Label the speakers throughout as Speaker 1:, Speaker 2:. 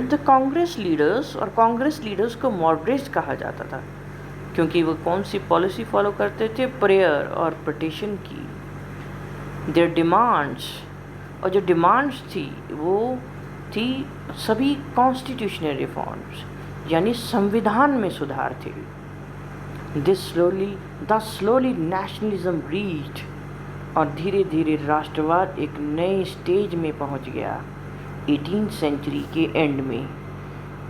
Speaker 1: The Congress leaders, और Congress leaders को moderates कहा जाता था क्योंकि वो कौन सी पॉलिसी फॉलो करते थे? प्रेयर और पिटिशन की। देयर डिमांड्स, और जो डिमांड्स थी वो थी सभी कॉन्स्टिट्यूशनल रिफॉर्म्स, यानी संविधान में सुधार थे। द स्लोली नेशनलिज्म रीच्ड, और धीरे धीरे राष्ट्रवाद एक नए स्टेज में पहुंच गया। 18th सेंचुरी के एंड में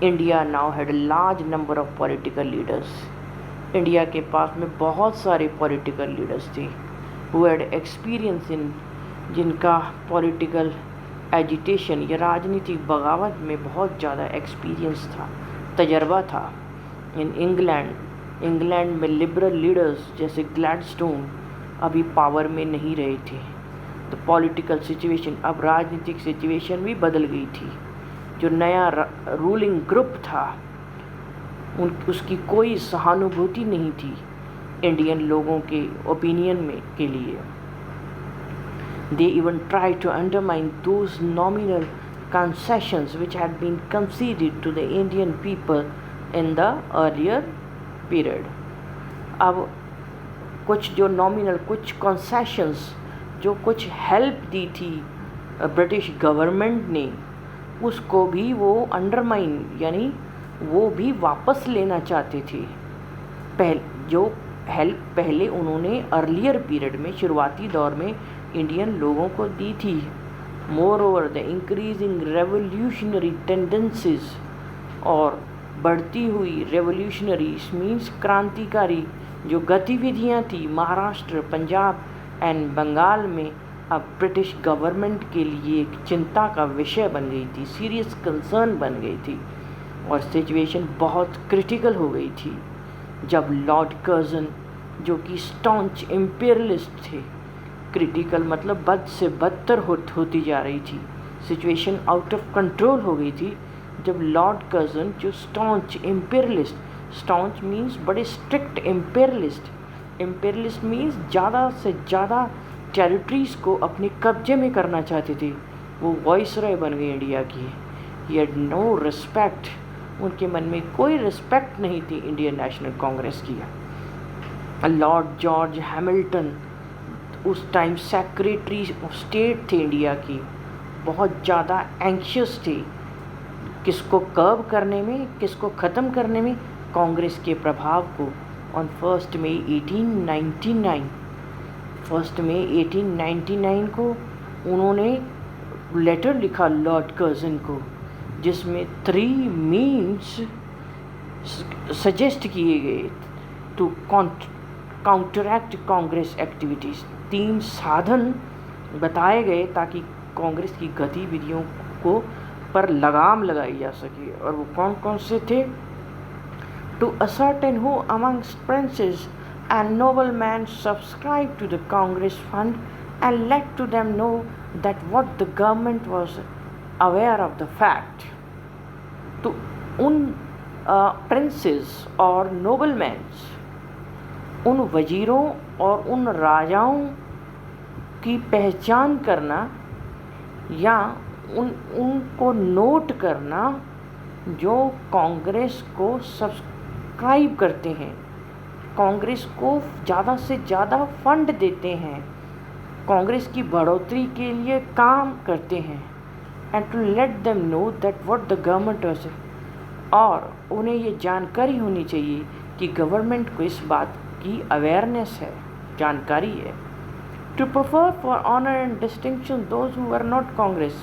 Speaker 1: India now had a large number of political leaders. India के पास में बहुत सारे पॉलिटिकल लीडर्स थे हु हैड एक्सपीरियंस इन, जिनका पॉलिटिकल एजिटेशन या राजनीतिक बगावत में बहुत ज़्यादा एक्सपीरियंस था, तजर्बा था। इन इंग्लैंड में लिबरल लीडर्स जैसे ग्लैडस्टोन अभी पावर में नहीं रहे थे। तो पॉलिटिकल सिचुएशन, अब राजनीतिक सिचुएशन भी बदल गई थी। जो नया रूलिंग ग्रुप था उसकी कोई सहानुभूति नहीं थी इंडियन लोगों के ओपिनियन में के लिए। They even try to undermine those nominal concessions which had been conceded to the Indian people in the earlier period. अब कुछ जो नॉमिनल, कुछ कंसेशंस, जो कुछ हेल्प दी थी ब्रिटिश गवर्नमेंट ने, उसको भी वो अंडरमाइन, यानी वो भी वापस लेना चाहते थे। जो हेल्प पहले उन्होंने अर्लियर पीरियड में, शुरुआती दौर में इंडियन लोगों को दी थी। More over the increasing revolutionary tendencies, और बढ़ती हुई रेवोल्यूशनरी मीन्स क्रांतिकारी जो गतिविधियां थी महाराष्ट्र, पंजाब एंड बंगाल में, अब ब्रिटिश गवर्नमेंट के लिए एक चिंता का विषय बन गई थी, सीरियस कंसर्न बन गई थी, और सिचुएशन बहुत क्रिटिकल हो गई थी जब लॉर्ड कर्जन, जो कि स्टॉन्च इम्पीरियलिस्ट थे, क्रिटिकल मतलब बद से बदतर होती जा रही थी, सिचुएशन आउट ऑफ कंट्रोल हो गई थी जब लॉर्ड कर्जन, जो स्टॉन्च इम्पीरियलिस्ट, स्टॉन्च मीन्स बड़े स्ट्रिक्ट, इम्पीरियलिस्ट मीन्स ज़्यादा से ज़्यादा टेरिटरीज़ को अपने कब्जे में करना चाहते थे, वो वॉइसरॉय बन गए इंडिया की। ही हैड नो रिस्पेक्ट, उनके मन में कोई रिस्पेक्ट नहीं थी इंडियन नेशनल कांग्रेस की। लॉर्ड जॉर्ज हैमिल्टन उस टाइम सेक्रेटरी ऑफ स्टेट थे इंडिया की, बहुत ज़्यादा एंक्शियस थे किसको कर्व करने में, किसको ख़त्म करने में, कांग्रेस के प्रभाव को। ऑन 1 मई 1899 को उन्होंने लेटर लिखा लॉर्ड कर्जन को, जिसमें 3 मीन्स सजेस्ट किए गए टू काउंटरैक्ट कांग्रेस एक्टिविटीज़। 3 साधन बताए गए ताकि कांग्रेस की गतिविधियों को पर लगाम लगाई जा सके, और वो कौन कौन से थे? To ascertain who amongst princes and noblemen subscribed to the Congress fund and let to them know that what the government was aware of the fact. तो उन प्रिंसेस और नोबलमैन्स, उन वजीरों और उन राजाओं की पहचान करना या उनको नोट करना जो कांग्रेस को सब्सक्राइब करते हैं, कांग्रेस को ज़्यादा से ज़्यादा फंड देते हैं, कांग्रेस की बढ़ोतरी के लिए काम करते हैं, and to let them know that what the government was, और उन्हें ये जानकारी होनी चाहिए कि गवर्नमेंट को इस बात की अवेयरनेस है, जानकारी है। To prefer for honour and distinction those who were not Congress,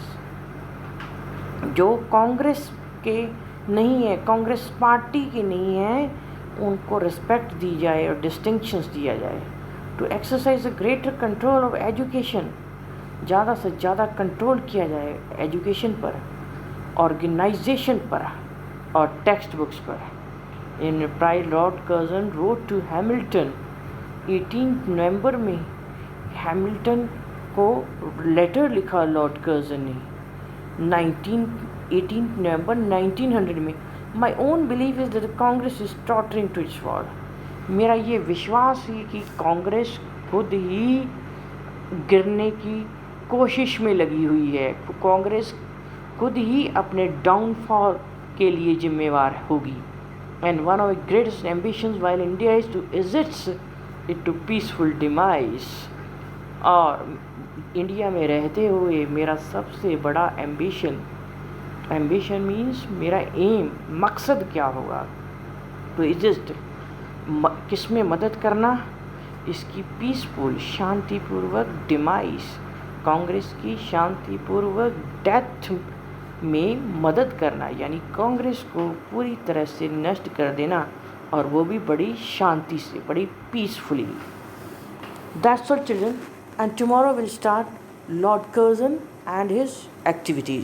Speaker 1: जो कांग्रेस के नहीं है, कांग्रेस पार्टी की नहीं है, उनको रिस्पेक्ट दी जाए और डिस्टिंक्शंस दिया जाए। To exercise a greater control of education, ज़्यादा से ज़्यादा कंट्रोल किया जाए एजुकेशन पर, ऑर्गेनाइजेशन पर और टेक्स्ट बुक्स पर। In reply Lord Curzon wrote to Hamilton, 18 नवंबर में हैमिल्टन को लेटर लिखा लॉर्ड कर्जन ने 18 नवंबर 1900 में। My own believe is that Congress is tottering to its fall, मेरा ये विश्वास है कि कांग्रेस खुद ही गिरने की कोशिश में लगी हुई है, कांग्रेस खुद ही अपने डाउनफॉल के लिए जिम्मेवार होगी। And one of the greatest ambitions while India is to is its it to peaceful demise. और इंडिया में रहते हुए मेरा सबसे बड़ा एम्बिशन मीन्स मेरा एम, मकसद क्या होगा, तो इजिस्ट किस में मदद करना, इसकी पीसफुल शांतिपूर्वक डिमाइस, कांग्रेस की शांतिपूर्वक डेथ में मदद करना, यानी कांग्रेस को पूरी तरह से नष्ट कर देना, और वो भी बड़ी शांति से, बड़ी peacefully. That's all children, and tomorrow will start Lord Curzon and his activities.